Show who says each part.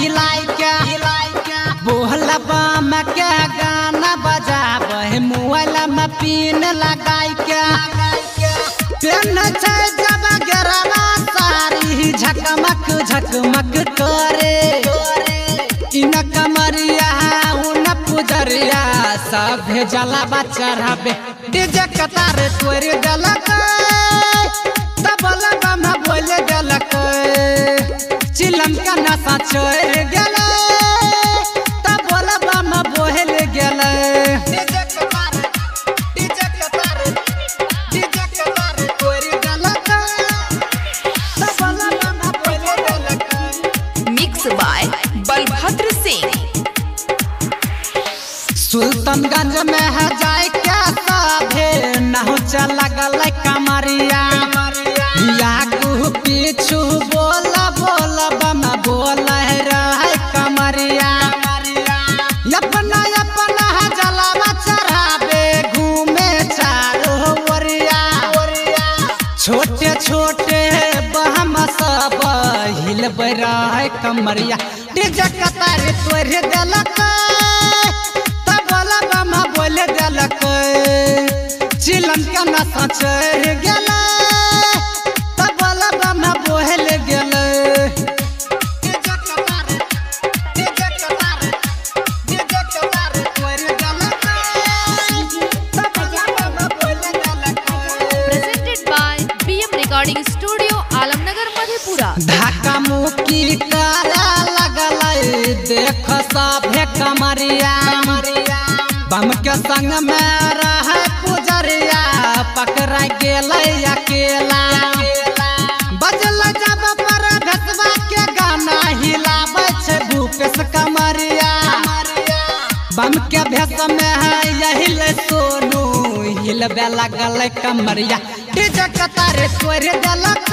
Speaker 1: हिलाई के बोहला बम के गाना बजाबे मोबाइल में पिन लगाई के पेन छै जब गरबा सारी झकमक झकमक करे इन कमरिया उन पुजरिया सब जलावा चढ़ाबे डीजे कतार तोड़ देलक तबला बम बोल देलक चिलम का नशा चढ़ गेलै तबला बम बोल गेलै
Speaker 2: बलभद्र सिंह
Speaker 1: सुल्तानगंज में है जाए क्या साभे नहु चल गल कमरिया यागू पीछू बोल बोल बम बोल रहे कमरिया अपना अपना जलावा चढ़ाबे घूमे चारो ओरिया छोटे छोटे बम सब हिलबे रहे कमरिया डीजे कतार तोड़ देलक तबला बम बोल देलक चिलम का नशा चढ़ गेलै तबला बम बोल गेलै
Speaker 2: presented by BM Recording Studio Alamnagar Madhepura
Speaker 1: धक्का मुक्की करा लगलै देख सभे कमरिया बम के संग में रहे पुजरिया पकड़ा गेलै अकेला बजल जब पर भेसवा के गाना हिलाबै छै भूपेश कमरिया बम के भेस में है यही ले सोनू हिलबे लगल कमरिया डीजे कतार तोड़ देलक